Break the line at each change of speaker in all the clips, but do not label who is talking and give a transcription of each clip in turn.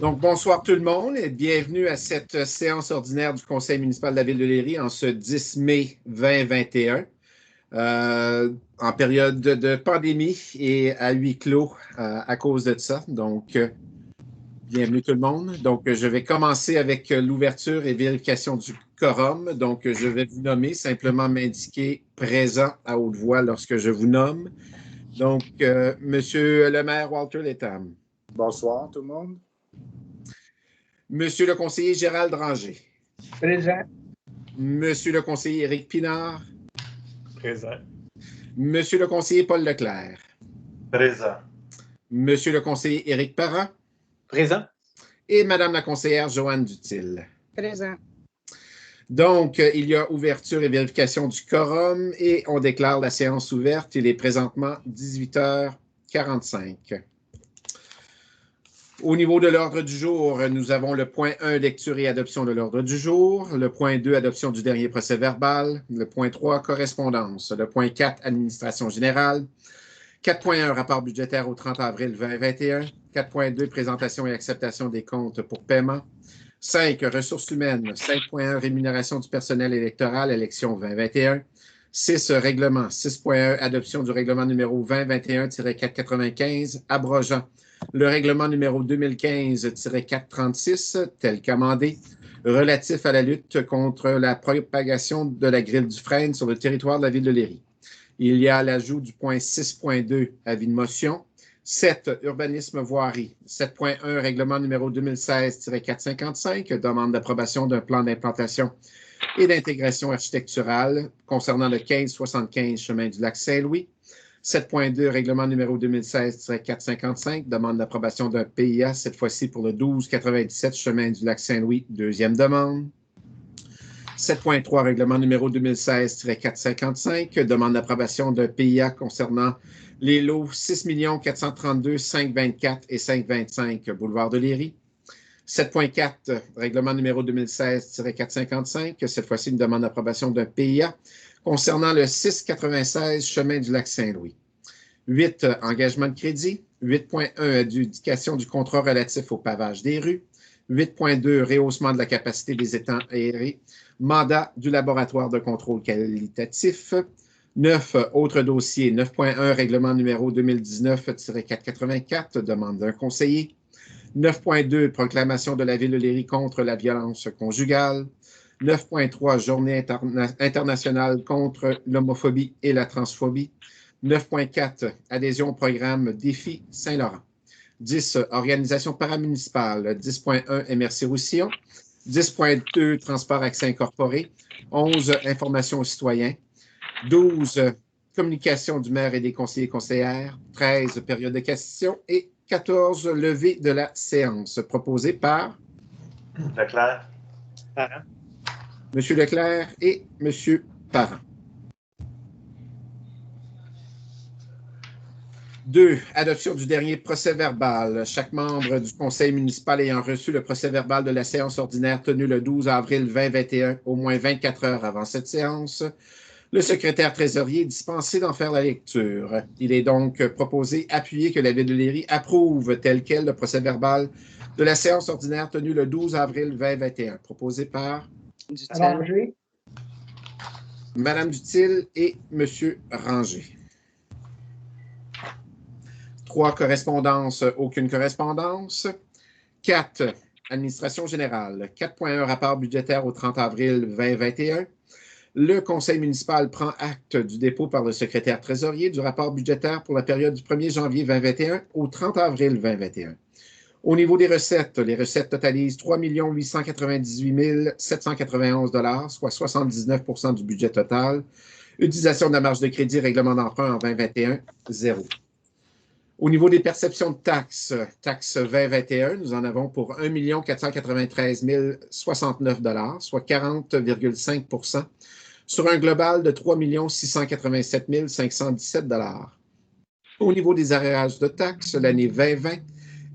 Donc, bonsoir tout le monde et bienvenue à cette séance ordinaire du Conseil municipal de la Ville de Léry en ce 10 mai 2021, en période de pandémie et à huis clos à cause de ça. Donc, bienvenue tout le monde. Donc, je vais commencer avec l'ouverture et vérification du quorum. Donc, je vais vous nommer, simplement m'indiquer présent à haute voix lorsque je vous nomme. Donc, Monsieur le maire Walter Letham.
Bonsoir tout le monde.
Monsieur le conseiller Gérald Dranger.
Présent.
Monsieur le conseiller Éric Pinard.
Présent.
Monsieur le conseiller Paul Leclerc.
Présent.
Monsieur le conseiller Éric Parent.
Présent.
Et Madame la conseillère Joanne Dutil.
Présent.
Donc, il y a ouverture et vérification du quorum et on déclare la séance ouverte. Il est présentement 18h45. Au niveau de l'ordre du jour, nous avons le point 1, lecture et adoption de l'ordre du jour. Le point 2, adoption du dernier procès-verbal. Le point 3, correspondance. Le point 4, administration générale. 4.1, rapport budgétaire au 30 avril 2021. 4.2, présentation et acceptation des comptes pour paiement. 5, ressources humaines. 5.1, rémunération du personnel électoral, élection 2021. 6, règlement. 6.1, adoption du règlement numéro 2021-495, abrogeant le règlement numéro 2015-436, tel qu'amendé, relatif à la lutte contre la propagation de la grille du frêne sur le territoire de la ville de Léry. Il y a l'ajout du point 6.2, avis de motion. 7, urbanisme voirie. 7.1, règlement numéro 2016-455, demande d'approbation d'un plan d'implantation et d'intégration architecturale concernant le 1575 chemin du lac Saint-Louis. 7.2, règlement numéro 2016-455, demande d'approbation d'un PIA, cette fois-ci pour le 1297 chemin du lac Saint-Louis, deuxième demande. 7.3, règlement numéro 2016-455, demande d'approbation d'un PIA concernant les lots 6 432 524 et 525 boulevard de Léry. 7.4, règlement numéro 2016-455, cette fois-ci une demande d'approbation d'un PIA concernant le 696 chemin du lac Saint-Louis. 8, engagement de crédit. 8.1, adjudication du contrat relatif au pavage des rues. 8.2, rehaussement de la capacité des étangs aérés. Mandat du laboratoire de contrôle qualitatif. 9, autres dossiers. 9.1, règlement numéro 2019-484, demande d'un conseiller. 9.2, proclamation de la Ville de Léry contre la violence conjugale. 9.3, journée internationale contre l'homophobie et la transphobie. 9.4, adhésion au programme Défi Saint-Laurent. 10, organisation paramunicipale. 10.1, MRC Roussillon. 10.2, transport accès incorporé. 11, information aux citoyens. 12, communication du maire et des conseillers et conseillères. 13, période de questions. Et 14, levée de la séance. Proposée par
Leclerc.
Parent.
M. Leclerc et M. Parent. 2. Adoption du dernier procès-verbal. Chaque membre du conseil municipal ayant reçu le procès-verbal de la séance ordinaire tenue le 12 avril 2021, au moins 24 heures avant cette séance, le secrétaire trésorier est dispensé d'en faire la lecture. Il est donc proposé, appuyé, que la Ville de Léry approuve tel quel le procès-verbal de la séance ordinaire tenue le 12 avril 2021, proposé par
Ranger.
Madame Dutil et M. Ranger. 3, correspondance, aucune correspondance. 4, administration générale. 4.1, rapport budgétaire au 30 avril 2021. Le conseil municipal prend acte du dépôt par le secrétaire trésorier du rapport budgétaire pour la période du 1er janvier 2021 au 30 avril 2021. Au niveau des recettes, les recettes totalisent 3 898 791 $, soit 79 du budget total. Utilisation de la marge de crédit, règlement d'emprunt en 2021, 0. Au niveau des perceptions de taxes, taxes 2021, nous en avons pour 1 493 069 $, soit 40,5 sur un global de 3 687 517 $. Au niveau des arrérages de taxes, l'année 2020,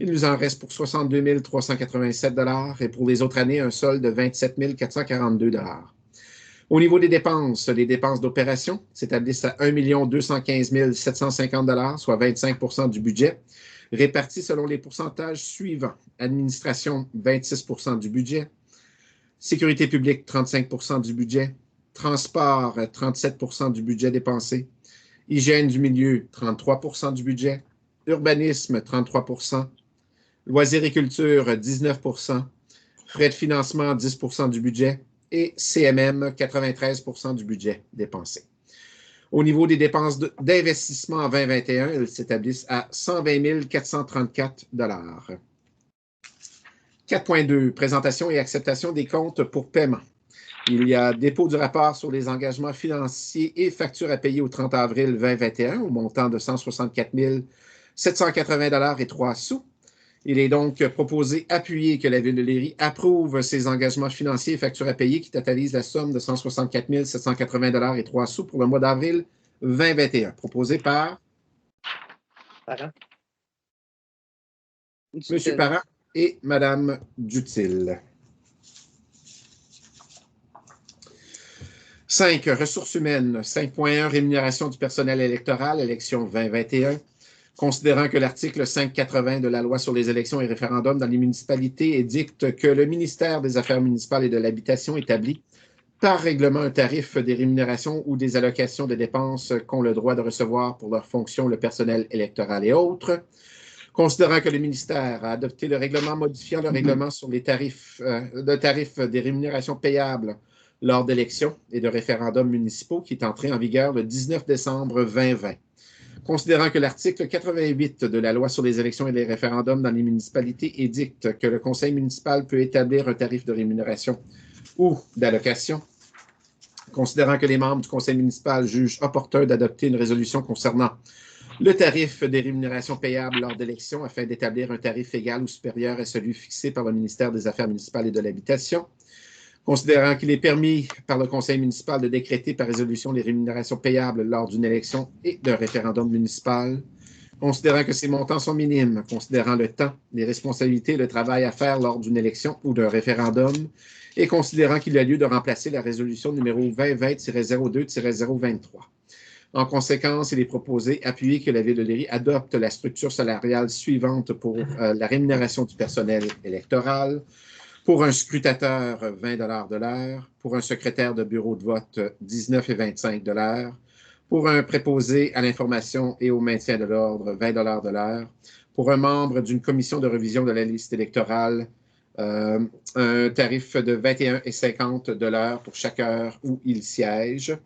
il nous en reste pour 62 387 $ et pour les autres années, un solde de 27 442 $. Au niveau des dépenses, les dépenses d'opération s'établissent à 1 215 750 $, soit 25 du budget. répartis selon les pourcentages suivants. Administration, 26 % du budget. Sécurité publique, 35 % du budget. Transport, 37 % du budget dépensé. Hygiène du milieu, 33 % du budget. Urbanisme, 33 %. Loisirs et culture, 19 %. Frais de financement, 10 % du budget. Et CMM, 93 % du budget dépensé. Au niveau des dépenses d'investissement en 2021, elles s'établissent à 120 434 $. 4.2, présentation et acceptation des comptes pour paiement. Il y a dépôt du rapport sur les engagements financiers et factures à payer au 30 avril 2021 au montant de 164 780 $ et 3 sous. Il est donc proposé, appuyé, que la Ville de Léry approuve ces engagements financiers et factures à payer qui totalisent la somme de 164 780 $ et 3 sous pour le mois d'avril 2021. Proposé par
Parent.
M. Parent et Mme Dutil. 5. Ressources humaines. 5.1. Rémunération du personnel électoral, élection 2021. Considérant que l'article 580 de la Loi sur les élections et référendums dans les municipalités édicte que le ministère des Affaires municipales et de l'Habitation établit par règlement un tarif des rémunérations ou des allocations de dépenses qu'ont le droit de recevoir pour leurs fonctions le personnel électoral et autres. Considérant que le ministère a adopté le règlement modifiant le règlement sur les tarifs des rémunérations payables lors d'élections et de référendums municipaux qui est entré en vigueur le 19 décembre 2020. Considérant que l'article 88 de la Loi sur les élections et les référendums dans les municipalités édicte que le conseil municipal peut établir un tarif de rémunération ou d'allocation, considérant que les membres du conseil municipal jugent opportun d'adopter une résolution concernant le tarif des rémunérations payables lors d'élections afin d'établir un tarif égal ou supérieur à celui fixé par le ministère des Affaires municipales et de l'Habitation, considérant qu'il est permis par le conseil municipal de décréter par résolution les rémunérations payables lors d'une élection et d'un référendum municipal, considérant que ces montants sont minimes, considérant le temps, les responsabilités et le travail à faire lors d'une élection ou d'un référendum, et considérant qu'il y a lieu de remplacer la résolution numéro 2020-02-023. En conséquence, il est proposé, appuyé, que la Ville de Léry adopte la structure salariale suivante pour la rémunération du personnel électoral. Pour un scrutateur, 20 $ de l'heure. Pour un secrétaire de bureau de vote, 19,25 $. Pour un préposé à l'information et au maintien de l'ordre, 20 $ de l'heure. Pour un membre d'une commission de révision de la liste électorale, un tarif de 21,50 $ de l'heure pour chaque heure où il siège.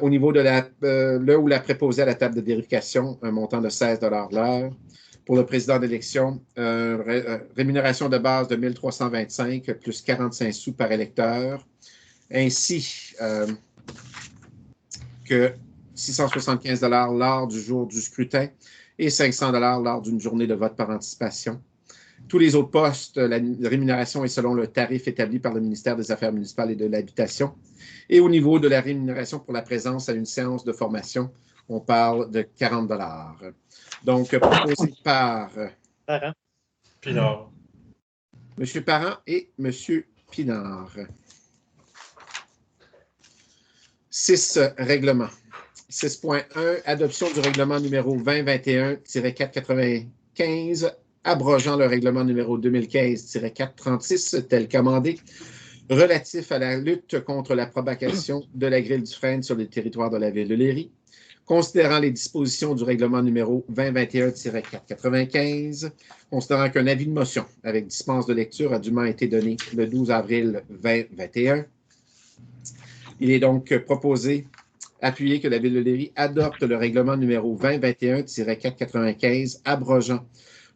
Au niveau de là où la préposée à la table de vérification, un montant de 16 $ de l'heure. Pour le président d'élection, rémunération de base de 1 325 plus 45 sous par électeur, ainsi que 675 $ lors du jour du scrutin et 500 $ lors d'une journée de vote par anticipation. Tous les autres postes, la rémunération est selon le tarif établi par le ministère des Affaires municipales et de l'Habitation. Et au niveau de la rémunération pour la présence à une séance de formation, on parle de 40 $. Donc, proposé par
Parent.
Pinard.
M. Parent et M. Pinard. 6. Règlement. 6.1. Adoption du règlement numéro 2021-495, abrogeant le règlement numéro 2015-436, tel qu'amendé, relatif à la lutte contre la propagation de la grille du frêne sur le territoire de la Ville de Léry. Considérant les dispositions du règlement numéro 2021-495, considérant qu'un avis de motion avec dispense de lecture a dûment été donné le 12 avril 2021, il est donc proposé, appuyé, que la Ville de Léry adopte le règlement numéro 2021-495, abrogeant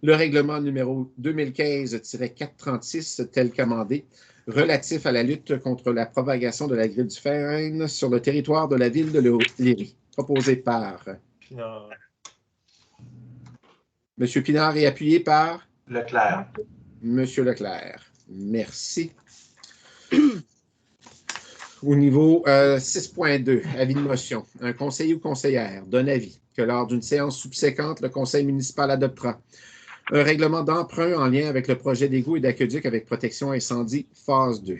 le règlement numéro 2015-436 tel qu'amendé, relatif à la lutte contre la propagation de la grille du frêne sur le territoire de la Ville de Léry. Proposé par
Pinard.
M. Pinard et appuyé par
Leclerc.
M. Leclerc. Merci. Au niveau 6.2, avis de motion. Un conseiller ou conseillère donne avis que lors d'une séance subséquente, le conseil municipal adoptera un règlement d'emprunt en lien avec le projet d'égout et d'aqueduc avec protection incendie phase 2.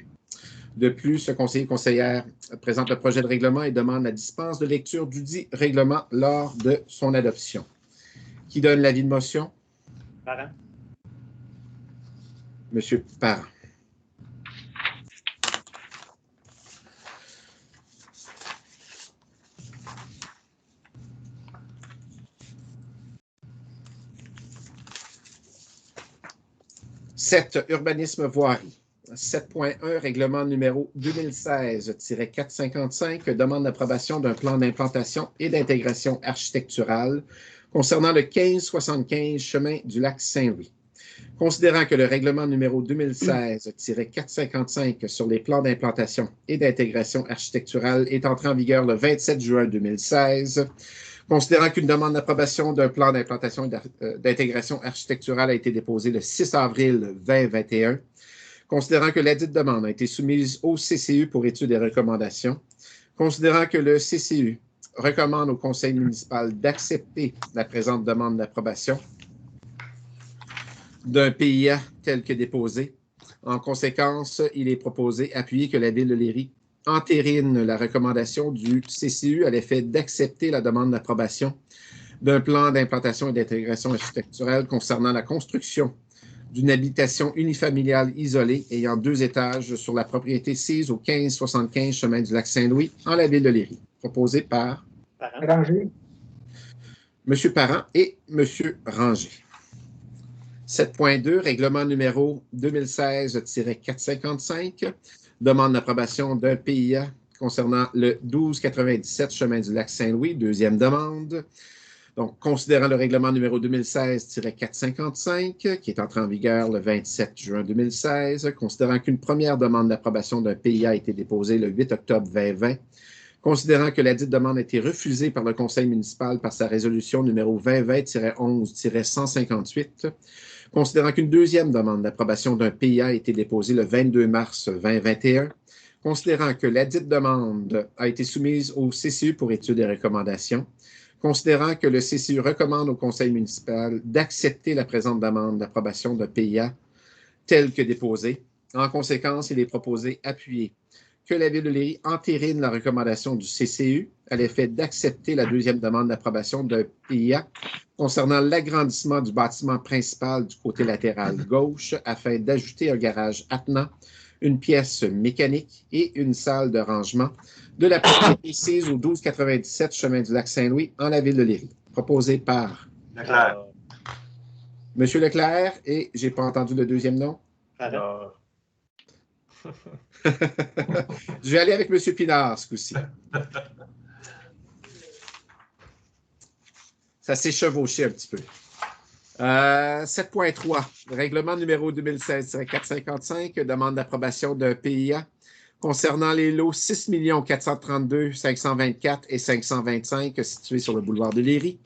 De plus, ce conseiller ou conseillère présente le projet de règlement et demande la dispense de lecture du dit règlement lors de son adoption. Qui donne l'avis de motion?
Parent.
Monsieur Parent. Sept, urbanisme voirie. 7.1, règlement numéro 2016-455, demande d'approbation d'un plan d'implantation et d'intégration architecturale concernant le 1575 chemin du lac Saint-Louis. Considérant que le règlement numéro 2016-455 sur les plans d'implantation et d'intégration architecturale est entré en vigueur le 27 juin 2016, considérant qu'une demande d'approbation d'un plan d'implantation et d'intégration architecturale a été déposée le 6 avril 2021, considérant que ladite demande a été soumise au CCU pour étude et recommandations, considérant que le CCU recommande au conseil municipal d'accepter la présente demande d'approbation d'un PIA tel que déposé. En conséquence, il est proposé appuyer que la Ville de Léry entérine la recommandation du CCU à l'effet d'accepter la demande d'approbation d'un plan d'implantation et d'intégration architecturale concernant la construction d'une habitation unifamiliale isolée ayant 2 étages sur la propriété sise au 1575 chemin du lac Saint-Louis en la Ville de Léry. Proposé par
Ranger.
M. Parent et M. Ranger. 7.2, règlement numéro 2016-455, demande d'approbation d'un PIA concernant le 1297 chemin du lac Saint-Louis, deuxième demande. Donc, considérant le règlement numéro 2016-455, qui est entré en vigueur le 27 juin 2016, considérant qu'une première demande d'approbation d'un PIA a été déposée le 8 octobre 2020, considérant que ladite demande a été refusée par le conseil municipal par sa résolution numéro 2020-11-158, considérant qu'une deuxième demande d'approbation d'un PIA a été déposée le 22 mars 2021, considérant que ladite demande a été soumise au CCU pour étude et recommandations, considérant que le CCU recommande au conseil municipal d'accepter la présente demande d'approbation d'un PIA tel que déposé. En conséquence, il est proposé appuyer que la Ville de Léry entérine la recommandation du CCU à l'effet d'accepter la deuxième demande d'approbation d'un PIA concernant l'agrandissement du bâtiment principal du côté latéral gauche afin d'ajouter un garage attenant, une pièce mécanique et une salle de rangement de la propriété sise au 1297 chemin du lac Saint-Louis en la Ville de Léry. Proposé par
Leclerc.
M. Leclerc et j'ai pas entendu le deuxième nom.
Parent.
Je vais aller avec M. Pinard ce coup-ci. Ça s'est chevauché un petit peu. 7.3, règlement numéro 2016-455, demande d'approbation d'un PIA concernant les lots 6 432 524 et 525 situés sur le boulevard de Léry.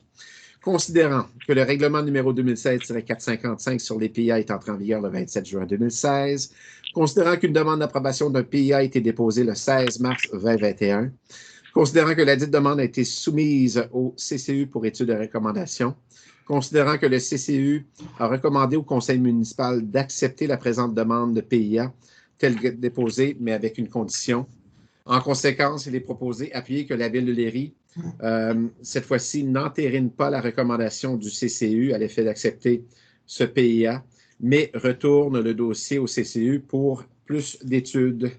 Considérant que le règlement numéro 2016-455 sur les PIA est entré en vigueur le 27 juin 2016, considérant qu'une demande d'approbation d'un PIA a été déposée le 16 mars 2021, considérant que ladite demande a été soumise au CCU pour étude de recommandation, considérant que le CCU a recommandé au conseil municipal d'accepter la présente demande de PIA telle que déposée, mais avec une condition. En conséquence, il est proposé appuyer que la Ville de Léry, cette fois-ci, n'entérine pas la recommandation du CCU à l'effet d'accepter ce PIA, mais retourne le dossier au CCU pour plus d'études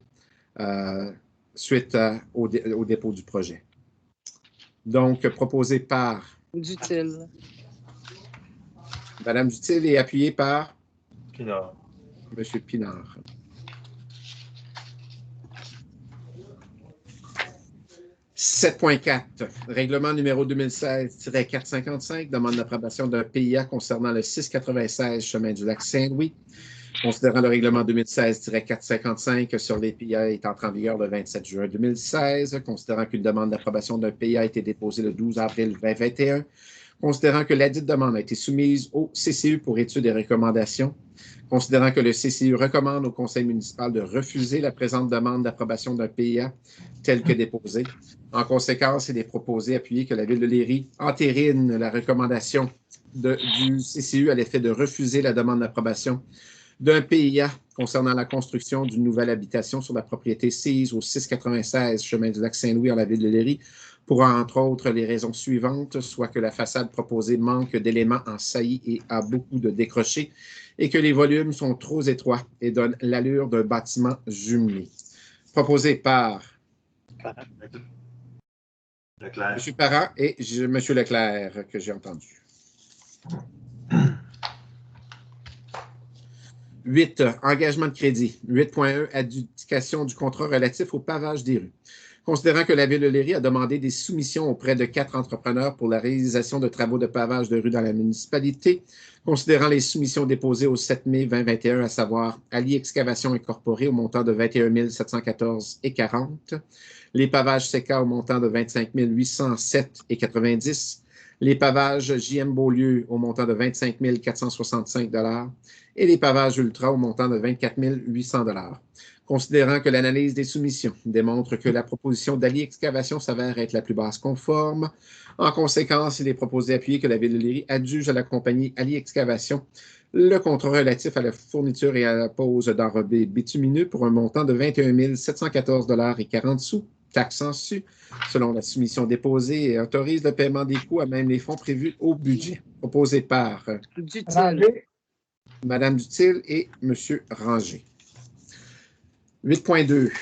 suite au dépôt du projet. Donc, proposé par
Dutil.
Mme Dutil et appuyé par
Pinard.
M. Pinard. « 7.4. Règlement numéro 2016-455, demande d'approbation d'un PIA concernant le 696 chemin du lac Saint-Louis. Considérant le règlement 2016-455 sur les PIA est entré en vigueur le 27 juin 2016, considérant qu'une demande d'approbation d'un PIA a été déposée le 12 avril 2021, considérant que ladite demande a été soumise au CCU pour étude et recommandations, considérant que le CCU recommande au conseil municipal de refuser la présente demande d'approbation d'un PIA tel que déposé. En conséquence, il est proposé appuyer que la Ville de Léry entérine la recommandation du CCU à l'effet de refuser la demande d'approbation d'un PIA concernant la construction d'une nouvelle habitation sur la propriété sise au 696 chemin du lac Saint-Louis en la Ville de Léry pour, entre autres, les raisons suivantes, soit que la façade proposée manque d'éléments en saillie et a beaucoup de décrochés, et que les volumes sont trop étroits et donnent l'allure d'un bâtiment jumelé. Proposé par
Parent.
Leclerc.
M. Parent et M. Leclerc, que j'ai entendu. 8. Engagement de crédit. 8.1. Adjudication du contrat relatif au pavage des rues. Considérant que la Ville de Léry a demandé des soumissions auprès de 4 entrepreneurs pour la réalisation de travaux de pavage de rue dans la municipalité, considérant les soumissions déposées au 7 mai 2021, à savoir Ali Excavation Incorporée au montant de 21 714,40 $, les pavages CK au montant de 25 807,90 $, les pavages JM Beaulieu au montant de 25 465 $ et les pavages Ultra au montant de 24 800 $. Considérant que l'analyse des soumissions démontre que la proposition d'Ali Excavation s'avère être la plus basse conforme, en conséquence, il est proposé d'appuyer que la Ville de Léry adjuge à la compagnie Ali Excavation le contrat relatif à la fourniture et à la pose d'enrobés bitumineux pour un montant de 21 714,40 $, taxes en su, selon la soumission déposée, et autorise le paiement des coûts à même les fonds prévus au budget. Proposé par
Ranger.
Mme Dutil et M. Ranger. 8.2.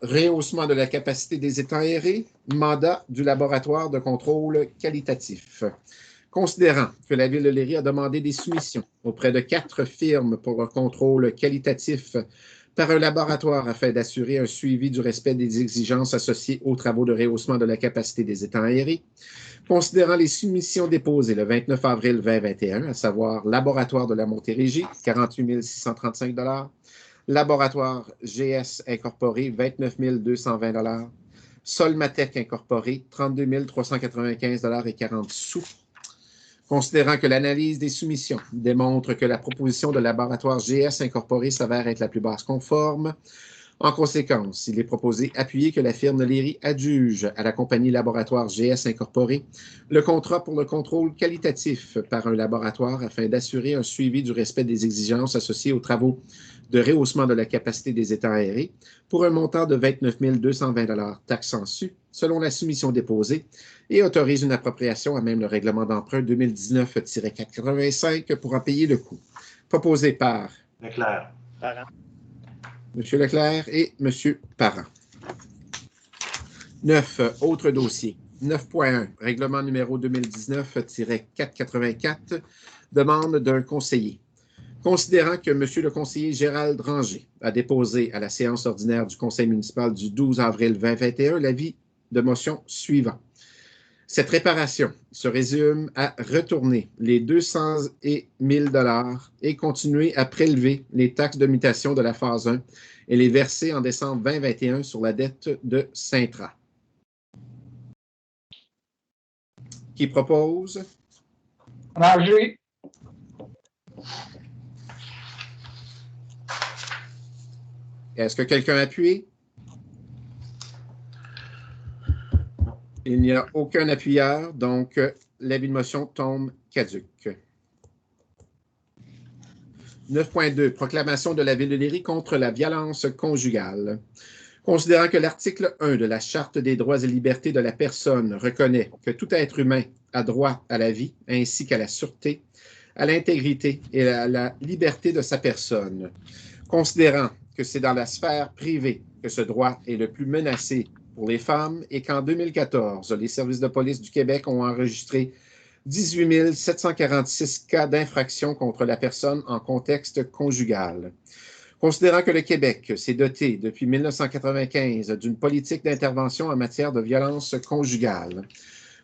Rehaussement de la capacité des étangs aérés, mandat du laboratoire de contrôle qualitatif. Considérant que la Ville de Léry a demandé des soumissions auprès de 4 firmes pour le contrôle qualitatif par un laboratoire afin d'assurer un suivi du respect des exigences associées aux travaux de rehaussement de la capacité des étangs aérés, considérant les soumissions déposées le 29 avril 2021, à savoir Laboratoire de la Montérégie, 48 635 $, Laboratoire GS Incorporé, 29 220 $, Solmatec Incorporé, 32 395,40 $. Considérant que l'analyse des soumissions démontre que la proposition de Laboratoire GS Incorporé s'avère être la plus basse conforme, en conséquence, il est proposé d'appuyer que la firme de Léry adjuge à la compagnie Laboratoire GS Incorporé le contrat pour le contrôle qualitatif par un laboratoire afin d'assurer un suivi du respect des exigences associées aux travaux de rehaussement de la capacité des étangs aérés pour un montant de 29 220 $, taxes en su, selon la soumission déposée, et autorise une appropriation à même le règlement d'emprunt 2019-485 pour en payer le coût. Proposé par
Leclerc.
Parent.
M. Leclerc et M. Parent. 9. Autres dossiers. 9.1. Règlement numéro 2019-484. Demande d'un conseiller. Considérant que M. le conseiller Gérald Ranger a déposé à la séance ordinaire du Conseil municipal du 12 avril 2021 l'avis de motion suivant. Cette réparation se résume à retourner les 200 et 1 000 $ et continuer à prélever les taxes de mutation de la phase 1 et les verser en décembre 2021 sur la dette de Sintra. Qui propose?
Ranger.
Est-ce que quelqu'un a appuyé? Il n'y a aucun appuyeur, donc l'avis de motion tombe caduc. 9.2. Proclamation de la Ville de Léry contre la violence conjugale. Considérant que l'article 1 de la Charte des droits et libertés de la personne reconnaît que tout être humain a droit à la vie, ainsi qu'à la sûreté, à l'intégrité et à la liberté de sa personne. Considérant que c'est dans la sphère privée que ce droit est le plus menacé pour les femmes et qu'en 2014, les services de police du Québec ont enregistré 18 746 cas d'infraction contre la personne en contexte conjugal. Considérant que le Québec s'est doté depuis 1995 d'une politique d'intervention en matière de violence conjugale,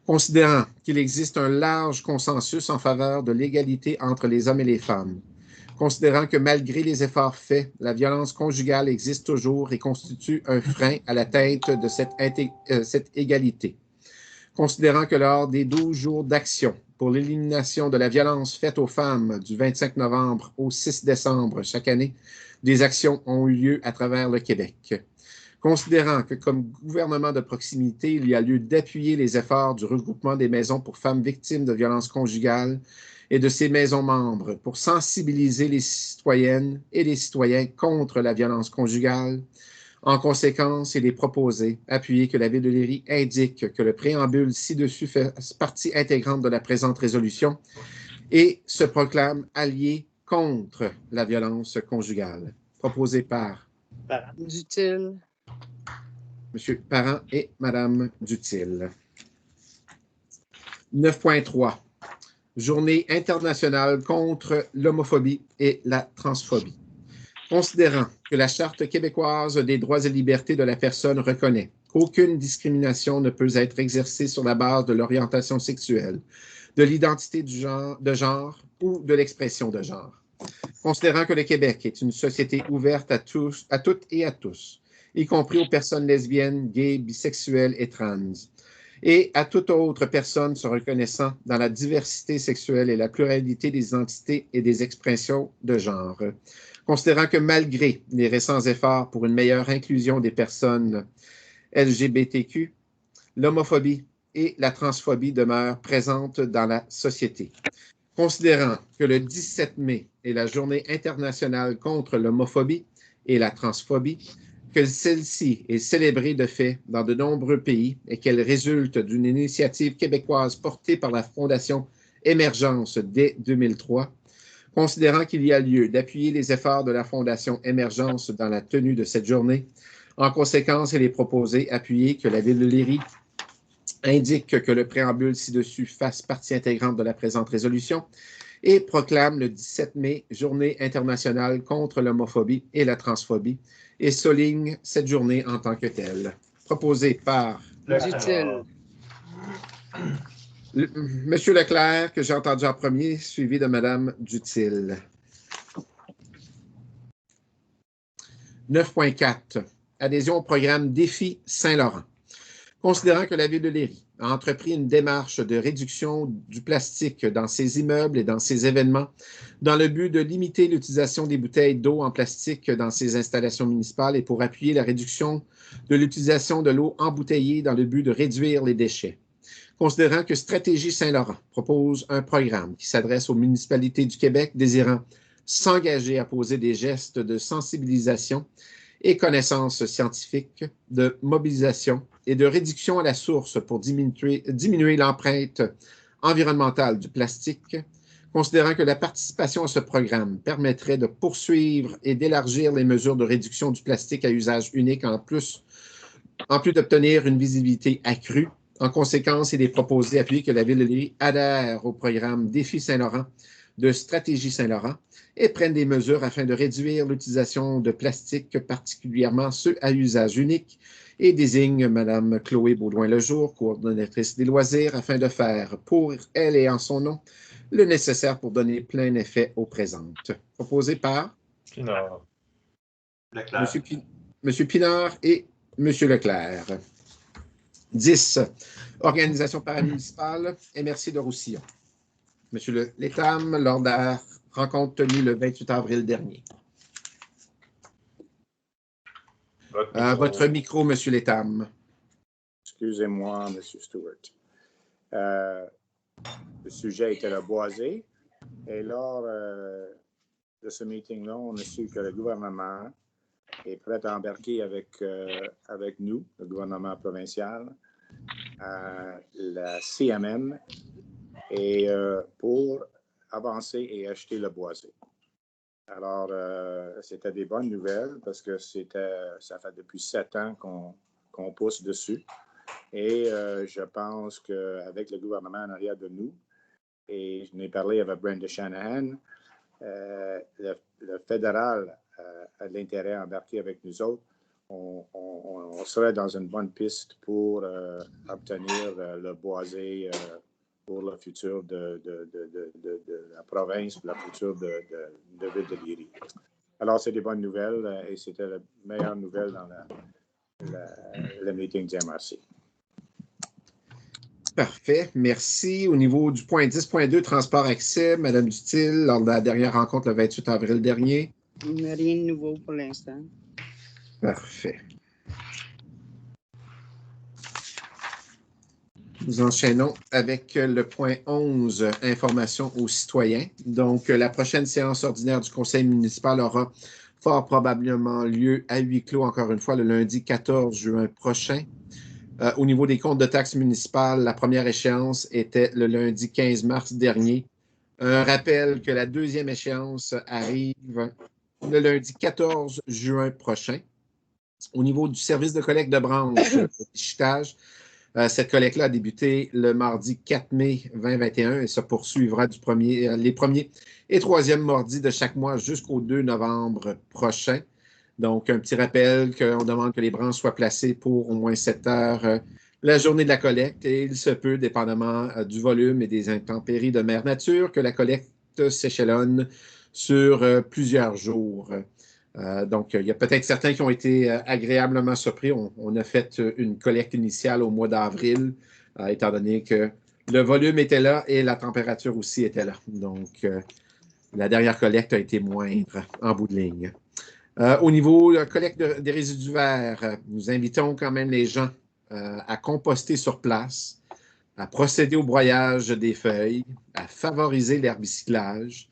considérant qu'il existe un large consensus en faveur de l'égalité entre les hommes et les femmes, considérant que malgré les efforts faits, la violence conjugale existe toujours et constitue un frein à l'atteinte de cette égalité. Considérant que lors des 12 jours d'action pour l'élimination de la violence faite aux femmes du 25 novembre au 6 décembre chaque année, des actions ont eu lieu à travers le Québec. Considérant que comme gouvernement de proximité, il y a lieu d'appuyer les efforts du regroupement des maisons pour femmes victimes de violences conjugales et de ses maisons membres pour sensibiliser les citoyennes et les citoyens contre la violence conjugale, En conséquence, il est proposé, appuyé, que la Ville de Léry indique que le préambule ci-dessus fait partie intégrante de la présente résolution et se proclame allié contre la violence conjugale. Proposé par
Parent.
Dutil.
M. Parent et Mme Dutil. 9.3. Journée internationale contre l'homophobie et la transphobie. Considérant que la Charte québécoise des droits et libertés de la personne reconnaît qu'aucune discrimination ne peut être exercée sur la base de l'orientation sexuelle, de l'identité de genre ou de l'expression de genre. Considérant que le Québec est une société ouverte à toutes et à tous, y compris aux personnes lesbiennes, gays, bisexuelles et trans, et à toute autre personne se reconnaissant dans la diversité sexuelle et la pluralité des identités et des expressions de genre. Considérant que malgré les récents efforts pour une meilleure inclusion des personnes LGBTQ, l'homophobie et la transphobie demeurent présentes dans la société. Considérant que le 17 mai est la Journée internationale contre l'homophobie et la transphobie, que celle-ci est célébrée de fait dans de nombreux pays et qu'elle résulte d'une initiative québécoise portée par la Fondation Émergence dès 2003, considérant qu'il y a lieu d'appuyer les efforts de la Fondation Émergence dans la tenue de cette journée, en conséquence, il est proposé, appuyé, que la Ville de Léry indique que le préambule ci-dessus fasse partie intégrante de la présente résolution et proclame le 17 mai Journée internationale contre l'homophobie et la transphobie et souligne cette journée en tant que telle. Proposé par
Dutil.
Monsieur Leclerc, que j'ai entendu en premier, suivi de Madame Dutil. 9.4. Adhésion au programme Défi Saint-Laurent. Considérant que la Ville de Léry a entrepris une démarche de réduction du plastique dans ses immeubles et dans ses événements dans le but de limiter l'utilisation des bouteilles d'eau en plastique dans ses installations municipales et pour appuyer la réduction de l'utilisation de l'eau embouteillée dans le but de réduire les déchets. Considérant que Stratégie Saint-Laurent propose un programme qui s'adresse aux municipalités du Québec désirant s'engager à poser des gestes de sensibilisation et connaissances scientifiques, de mobilisation et de réduction à la source pour diminuer l'empreinte environnementale du plastique, considérant que la participation à ce programme permettrait de poursuivre et d'élargir les mesures de réduction du plastique à usage unique en plus d'obtenir une visibilité accrue. En conséquence, il est proposé d'appuyer que la Ville de Léry adhère au programme Défi Saint-Laurent de Stratégie Saint-Laurent et prenne des mesures afin de réduire l'utilisation de plastique, particulièrement ceux à usage unique, et désigne Mme Chloé Baudouin-Lejour, coordonnatrice des loisirs, afin de faire, pour elle et en son nom, le nécessaire pour donner plein effet aux présentes. Proposé par
Pinard.
M. Pinard et M. Leclerc. 10. Organisation paramunicipale, MRC de Roussillon. M. Létam, lors de la rencontre tenue le 28 avril dernier. Votre micro, M. Létam.
Excusez-moi, M. Stewart. Le sujet était le boisé. Et lors de ce meeting-là, on a su que le gouvernement est prêt à embarquer avec nous, le gouvernement provincial, la CMM, et pour avancer et acheter le boisé. Alors, c'était des bonnes nouvelles parce que ça fait depuis 7 ans qu'on pousse dessus. Et je pense qu'avec le gouvernement en arrière de nous, et je n'ai parlé avec Brenda Shanahan, le fédéral a de l'intérêt à embarquer avec nous autres. On serait dans une bonne piste pour obtenir le boisé pour le futur de la province, pour le futur de Ville de Léry. Alors, c'est des bonnes nouvelles et c'était la meilleure nouvelle dans le meeting du MRC.
Parfait, merci. Au niveau du point 10.2, transport accès, Mme Dutil, lors de la dernière rencontre le 28 avril dernier.
Rien de nouveau pour l'instant.
Parfait. Nous enchaînons avec le point 11, information aux citoyens. Donc, la prochaine séance ordinaire du conseil municipal aura fort probablement lieu à huis clos, encore une fois, le lundi 14 juin prochain. Au niveau des comptes de taxes municipales, la première échéance était le lundi 15 mars dernier. Un rappel que la deuxième échéance arrive le lundi 14 juin prochain. Au niveau du service de collecte de branche, de déchiquetage, cette collecte-là a débuté le mardi 4 mai 2021 et se poursuivra les premiers et troisièmes mardis de chaque mois jusqu'au 2 novembre prochain. Donc, un petit rappel qu'on demande que les branches soient placées pour au moins 7 heures la journée de la collecte et il se peut, dépendamment du volume et des intempéries de mère nature, que la collecte s'échelonne sur plusieurs jours. Donc, il y a peut-être certains qui ont été agréablement surpris. On a fait une collecte initiale au mois d'avril, étant donné que le volume était là et la température aussi était là. Donc, la dernière collecte a été moindre en bout de ligne. Au niveau de la collecte des résidus verts, nous invitons quand même les gens à composter sur place, à procéder au broyage des feuilles, à favoriser l'herbicyclage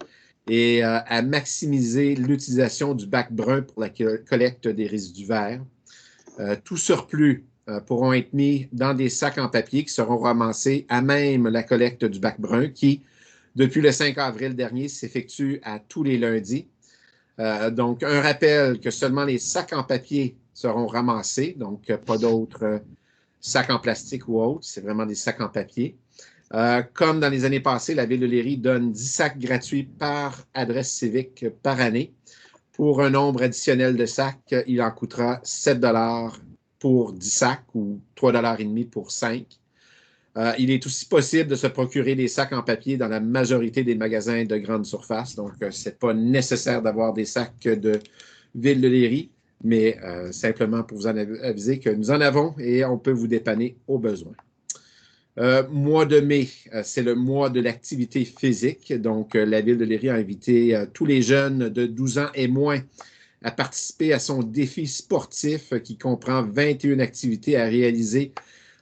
et à maximiser l'utilisation du bac brun pour la collecte des résidus verts. Tout surplus pourront être mis dans des sacs en papier qui seront ramassés à même la collecte du bac brun qui, depuis le 5 avril dernier, s'effectue à tous les lundis. Donc, un rappel que seulement les sacs en papier seront ramassés, donc pas d'autres sacs en plastique ou autres, c'est vraiment des sacs en papier. Comme dans les années passées, la Ville de Léry donne 10 sacs gratuits par adresse civique par année. Pour un nombre additionnel de sacs, il en coûtera 7 $ pour 10 sacs ou 3,5 $ pour 5. Il est aussi possible de se procurer des sacs en papier dans la majorité des magasins de grande surface. Donc, ce n'est pas nécessaire d'avoir des sacs de Ville de Léry, mais simplement pour vous en aviser que nous en avons et on peut vous dépanner au besoin. Mois de mai, c'est le mois de l'activité physique. Donc, la Ville de Léry a invité tous les jeunes de 12 ans et moins à participer à son défi sportif qui comprend 21 activités à réaliser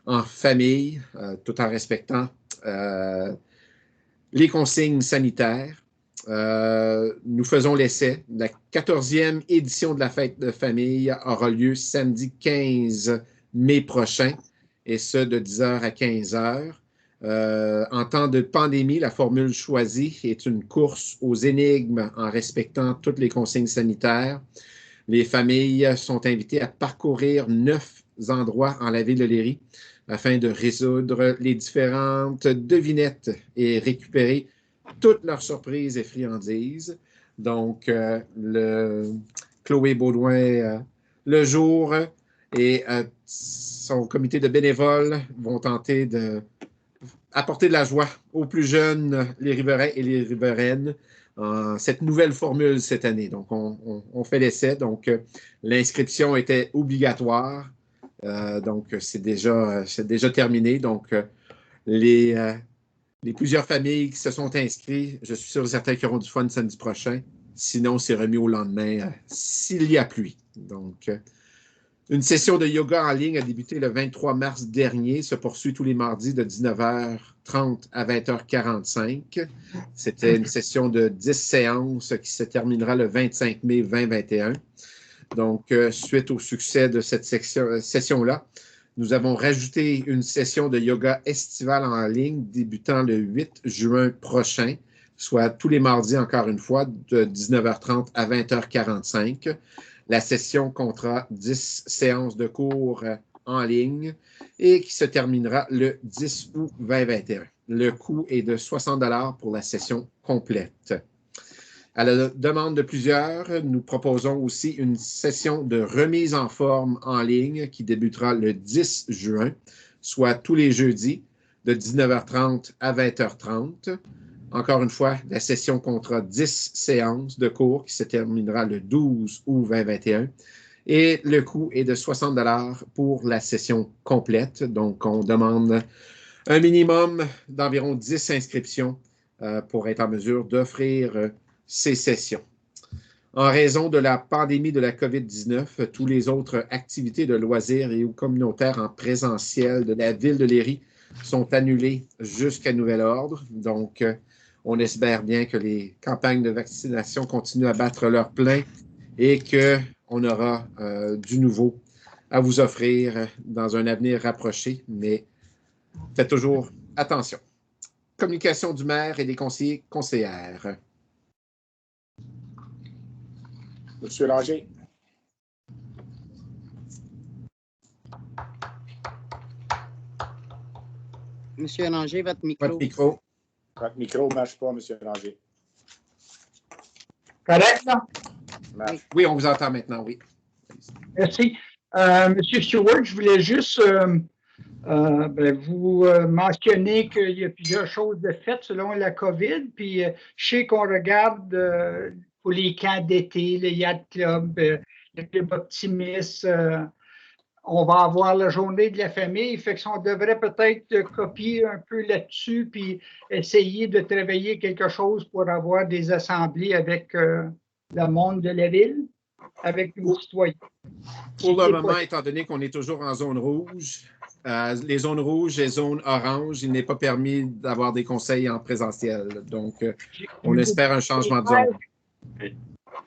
en famille, tout en respectant les consignes sanitaires. Nous faisons l'essai. La 14e édition de la fête de famille aura lieu samedi 15 mai prochain, et ce, de 10h à 15h. En temps de pandémie, la formule choisie est une course aux énigmes en respectant toutes les consignes sanitaires. Les familles sont invitées à parcourir 9 endroits en la ville de Léry afin de résoudre les différentes devinettes et récupérer toutes leurs surprises et friandises. Donc, Chloé Baudouin, le jour, et son comité de bénévoles vont tenter d'apporter de la joie aux plus jeunes, les riverains et les riveraines, cette nouvelle formule cette année. Donc, on fait l'essai. Donc, l'inscription était obligatoire. Donc, c'est déjà terminé. Donc, les plusieurs familles qui se sont inscrites, je suis sûr et certain qu'ils auront du fun samedi prochain. Sinon, c'est remis au lendemain s'il y a pluie. Donc, une session de yoga en ligne a débuté le 23 mars dernier, se poursuit tous les mardis de 19h30 à 20h45. C'était une session de 10 séances qui se terminera le 25 mai 2021. Donc, suite au succès de cette session-là, nous avons rajouté une session de yoga estivale en ligne débutant le 8 juin prochain, soit tous les mardis, encore une fois, de 19h30 à 20h45. La session comptera 10 séances de cours en ligne et qui se terminera le 10 août 2021. Le coût est de 60 $ pour la session complète. À la demande de plusieurs, nous proposons aussi une session de remise en forme en ligne qui débutera le 10 juin, soit tous les jeudis, de 19h30 à 20h30. Encore une fois, la session comptera 10 séances de cours qui se terminera le 12 août 2021. Et le coût est de 60 $ pour la session complète. Donc, on demande un minimum d'environ 10 inscriptions pour être en mesure d'offrir ces sessions. En raison de la pandémie de la COVID-19, toutes les autres activités de loisirs et ou communautaires en présentiel de la Ville de Léry sont annulées jusqu'à nouvel ordre. Donc, on espère bien que les campagnes de vaccination continuent à battre leur plein et qu'on aura du nouveau à vous offrir dans un avenir rapproché, mais faites toujours attention. Communication du maire et des conseillers conseillères.
Monsieur Langer.
Monsieur Langer, votre micro.
Votre micro.
Votre micro ne marche pas, Monsieur Langer.
Correct, là?
Marche.
Oui, on vous entend maintenant, oui.
Merci. Monsieur Stewart, je voulais juste vous mentionner qu'il y a plusieurs choses de faites selon la COVID. Puis je sais qu'on regarde pour les camps d'été, le Yacht Club, le Club Optimiste. On va avoir la journée de la famille. Fait qu'on devrait peut-être copier un peu là-dessus puis essayer de travailler quelque chose pour avoir des assemblées avec le monde de la ville, avec nos citoyens.
Pour le moment, étant donné qu'on est toujours en zone rouge, les zones rouges et zones oranges, il n'est pas permis d'avoir des conseils en présentiel. Donc, on espère un changement de zone.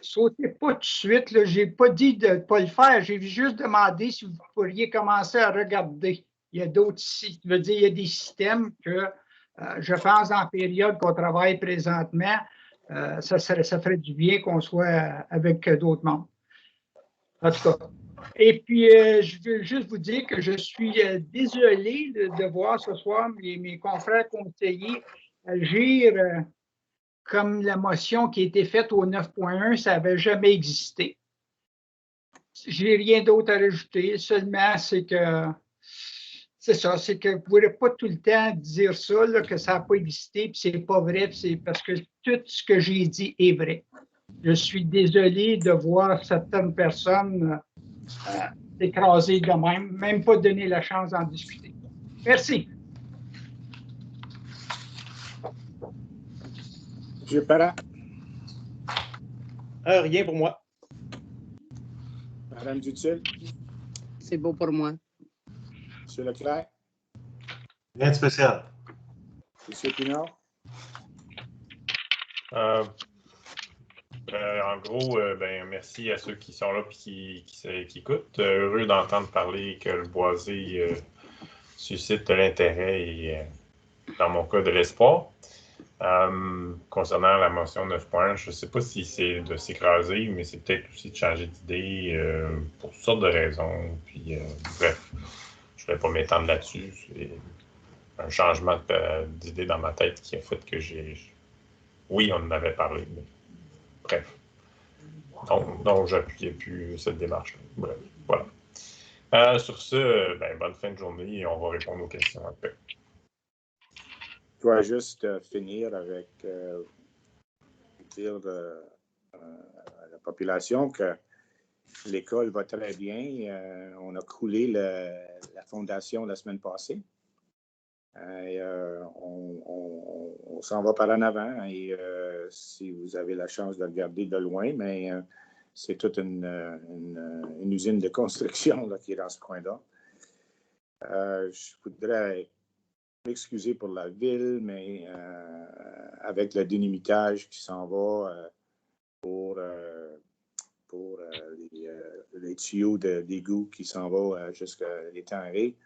Sautez pas tout de suite. Je n'ai pas dit de ne pas le faire. J'ai juste demandé si vous pourriez commencer à regarder. Il y a d'autres sites. Je veux dire, il y a des systèmes que je pense en période qu'on travaille présentement, ça ferait du bien qu'on soit avec d'autres membres. En tout cas. Et puis, je veux juste vous dire que je suis désolé de voir ce soir mes confrères conseillers agir comme la motion qui a été faite au 9.1, ça n'avait jamais existé. Je n'ai rien d'autre à rajouter, seulement c'est que c'est que vous ne pouvez pas tout le temps dire ça, là, que ça n'a pas existé, puis c'est pas vrai, c'est parce que tout ce que j'ai dit est vrai. Je suis désolé de voir certaines personnes écrasées de même pas donner la chance d'en discuter. Merci.
Monsieur Parent.
Rien pour moi.
Madame Dutil.
C'est beau pour moi.
Monsieur Leclerc.
Rien de spécial.
Monsieur Pinard.
En gros, merci à ceux qui sont là et qui écoutent. Heureux d'entendre parler que le boisé suscite de l'intérêt et, dans mon cas, de l'espoir. Concernant la motion 9.1, je ne sais pas si c'est de s'écraser, mais c'est peut-être aussi de changer d'idée pour toutes sortes de raisons. Puis, bref, je ne vais pas m'étendre là-dessus. C'est un changement d'idée dans ma tête qui a fait que oui, on en avait parlé, mais bref. Donc j'appuyais plus cette démarche-là. Bref, voilà. Sur ce, bonne fin de journée et on va répondre aux questions après.
Je dois juste finir avec dire à la population que l'école va très bien. On a coulé la fondation la semaine passée. Et, on s'en va par en avant. Et si vous avez la chance de regarder de loin, mais c'est toute une usine de construction là, qui est dans ce coin-là. Je voudrais m'excuser pour la ville, mais avec le délimitage qui s'en va pour les tuyaux d'égout qui s'en vont jusqu'à l'étangerie,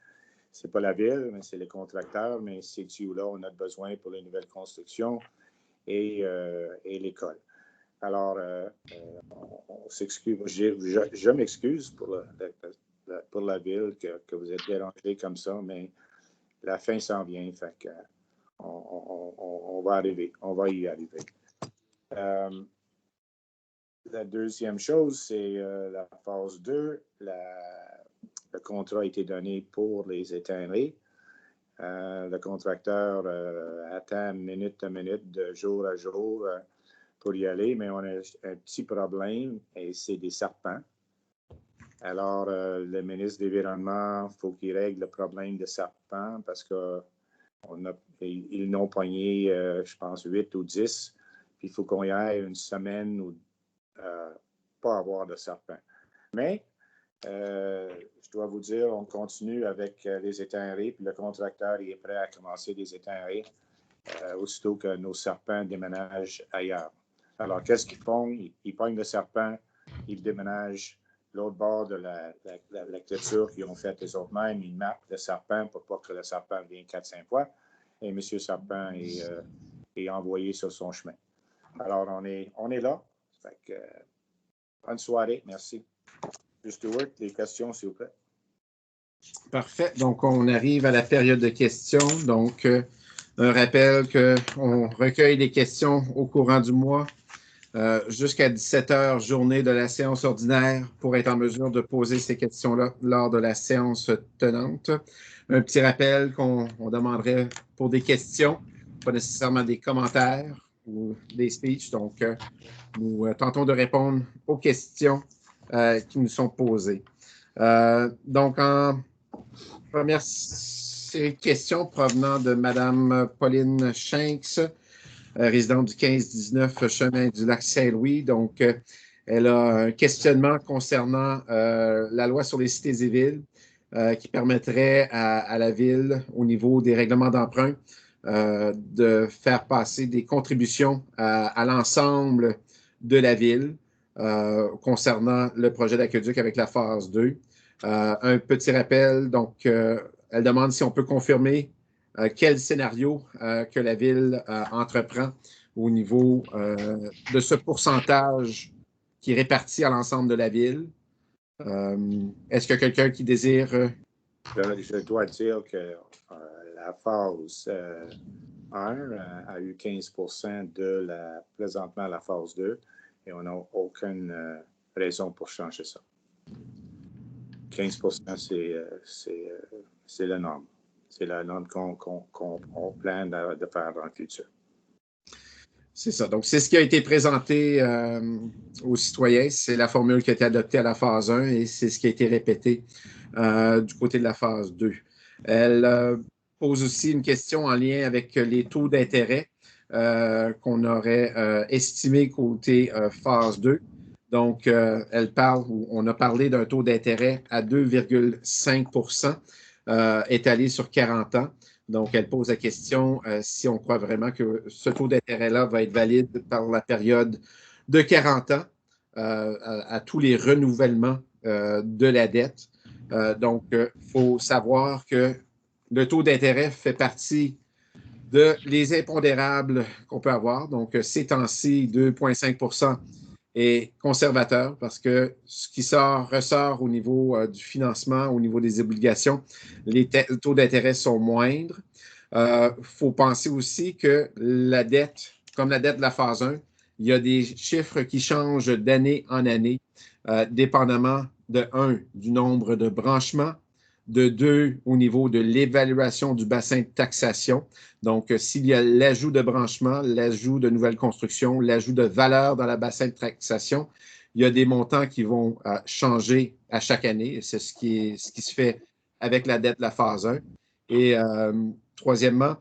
c'est pas la ville, mais c'est les contracteurs, mais ces tuyaux-là, on a besoin pour les nouvelles constructions et l'école. Alors, on s'excuse. Je m'excuse pour la ville que vous êtes dérangé comme ça, mais la fin s'en vient, fait que on va arriver, on va y arriver. La deuxième chose, c'est la phase 2. Le contrat a été donné pour les étangeries. Le contracteur attend minute à minute, de jour à jour pour y aller, mais on a un petit problème et c'est des serpents. Alors, le ministre de l'Environnement, il faut qu'il règle le problème des serpents parce qu'ils n'ont pogné, je pense, 8 ou 10. Puis il faut qu'on y aille une semaine ou pas avoir de serpents. Mais, je dois vous dire, on continue avec les étangeries, puis le contracteur il est prêt à commencer les étangeries aussitôt que nos serpents déménagent ailleurs. Alors, qu'est-ce qu'ils font? Ils pognent le serpent ils déménagent l'autre bord de la clôture qu'ils ont fait les autres mêmes. Ils marquent le serpent pour pas que le serpent vienne 4-5 fois. Et M. Serpent est envoyé sur son chemin. Alors, on est là. Fait que, bonne soirée. Merci. M. Stewart, les questions, s'il vous plaît.
Parfait. Donc, on arrive à la période de questions. Donc, un rappel qu'on recueille des questions au courant du mois jusqu'à 17 heures, journée de la séance ordinaire, pour être en mesure de poser ces questions-là lors de la séance tenante. Un petit rappel qu'on demanderait pour des questions, pas nécessairement des commentaires ou des speeches. Donc, nous tentons de répondre aux questions qui nous sont posées. Donc, en première série de questions provenant de Mme Pauline Shanks, résidente du 15-19 chemin du lac Saint-Louis. Donc, elle a un questionnement concernant la loi sur les cités et villes qui permettrait à la ville, au niveau des règlements d'emprunt, de faire passer des contributions à l'ensemble de la ville concernant le projet d'aqueduc avec la phase 2. Un petit rappel, donc, elle demande si on peut confirmer quel scénario que la ville entreprend au niveau de ce pourcentage qui est réparti à l'ensemble de la ville. Est-ce qu'il y a quelqu'un qui désire...
Je dois dire que la phase 1 a eu 15% présentement la phase 2 et on n'a aucune raison pour changer ça. 15%, c'est la norme. C'est la norme qu'on plane de faire dans le futur.
C'est ça. Donc, c'est ce qui a été présenté aux citoyens. C'est la formule qui a été adoptée à la phase 1 et c'est ce qui a été répété du côté de la phase 2. Elle pose aussi une question en lien avec les taux d'intérêt qu'on aurait estimé côté phase 2. Donc, on a parlé d'un taux d'intérêt à 2,5 étalé sur 40 ans. Donc, elle pose la question si on croit vraiment que ce taux d'intérêt-là va être valide par la période de 40 ans à tous les renouvellements de la dette. Donc, il faut savoir que le taux d'intérêt fait partie des impondérables qu'on peut avoir. Donc, ces temps-ci, 2,5 est conservateur parce que ce qui ressort au niveau du financement, au niveau des obligations, les taux d'intérêt sont moindres. Faut penser aussi que la dette, comme la dette de la phase 1, il y a des chiffres qui changent d'année en année, dépendamment de 1, du nombre de branchements, de 2, au niveau de l'évaluation du bassin de taxation. Donc, s'il y a l'ajout de branchements, l'ajout de nouvelles constructions, l'ajout de valeur dans le bassin de taxation, il y a des montants qui vont changer à chaque année. C'est ce qui se fait avec la dette de la phase 1. Et troisièmement,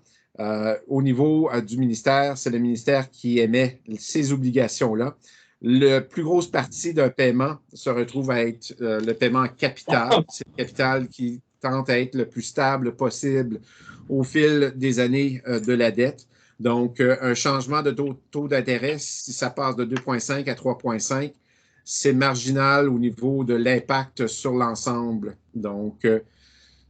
au niveau du ministère, c'est le ministère qui émet ces obligations-là. La plus grosse partie d'un paiement se retrouve à être le paiement en capital. C'est le capital qui tente à être le plus stable possible au fil des années de la dette. Donc, un changement de taux d'intérêt, si ça passe de 2,5 à 3,5, c'est marginal au niveau de l'impact sur l'ensemble. Donc,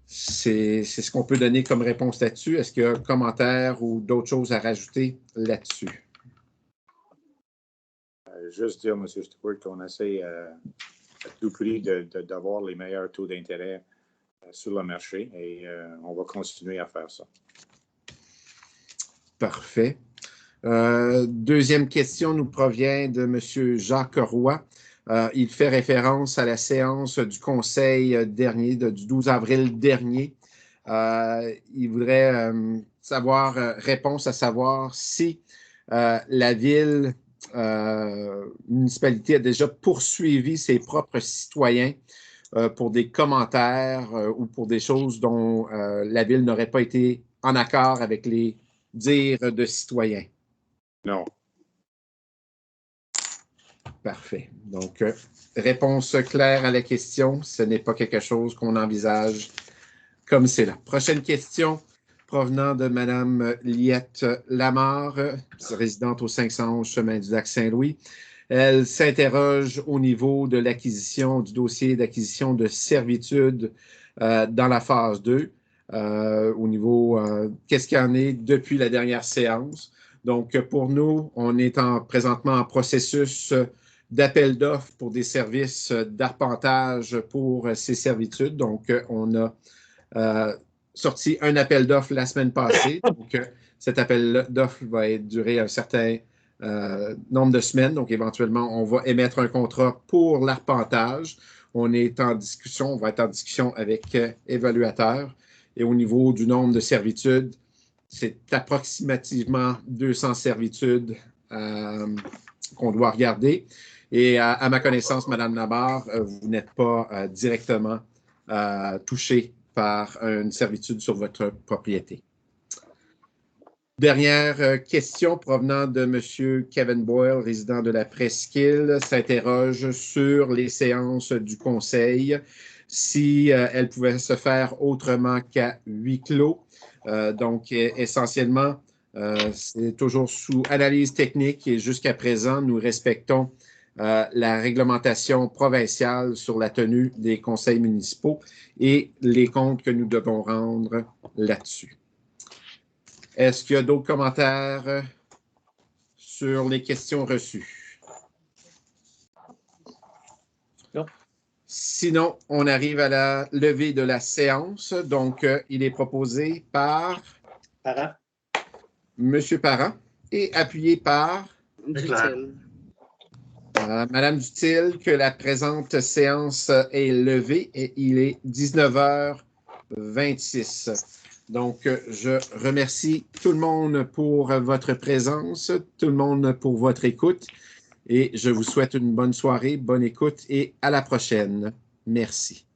c'est ce qu'on peut donner comme réponse là-dessus. Est-ce qu'il y a un commentaire ou d'autres choses à rajouter là-dessus?
Juste dire, M. Stewart, qu'on essaie à tout prix d'avoir les meilleurs taux d'intérêt sur le marché et on va continuer à faire ça.
Parfait. Deuxième question nous provient de M. Jacques Roy. Il fait référence à la séance du Conseil dernier, du 12 avril dernier. Il voudrait réponse à savoir si la ville municipalité a déjà poursuivi ses propres citoyens pour des commentaires ou pour des choses dont la ville n'aurait pas été en accord avec les dires de citoyens.
Non.
Parfait. Donc, réponse claire à la question. Ce n'est pas quelque chose qu'on envisage comme c'est là. Prochaine question provenant de Mme Liette Lamarre, résidente au 511 chemin du lac Saint-Louis. Elle s'interroge au niveau de l'acquisition, du dossier d'acquisition de servitude dans la phase 2, au niveau qu'est-ce qu'il y en est depuis la dernière séance. Donc, pour nous, on est présentement en processus d'appel d'offres pour des services d'arpentage pour ces servitudes. Donc, on a sorti un appel d'offres la semaine passée. Donc, cet appel d'offres va durer un certain nombre de semaines. Donc, éventuellement, on va émettre un contrat pour l'arpentage. On est en discussion, on va être en discussion avec évaluateurs. Et au niveau du nombre de servitudes, c'est approximativement 200 servitudes qu'on doit regarder. Et à ma connaissance, Mme Nabar, vous n'êtes pas directement touché par une servitude sur votre propriété. Dernière question provenant de M. Kevin Boyle, résident de la Presqu'île, s'interroge sur les séances du Conseil, si elles pouvaient se faire autrement qu'à huis clos. Donc, essentiellement, c'est toujours sous analyse technique et jusqu'à présent, nous respectons la réglementation provinciale sur la tenue des conseils municipaux et les comptes que nous devons rendre là-dessus. Est-ce qu'il y a d'autres commentaires sur les questions reçues?
Non.
Sinon, on arrive à la levée de la séance. Donc, il est proposé par
Parent.
M. Parent et appuyé par
Dutil.
Madame Dutil, que la présente séance est levée et il est 19h26. Donc, je remercie tout le monde pour votre présence, tout le monde pour votre écoute et je vous souhaite une bonne soirée, bonne écoute et à la prochaine. Merci.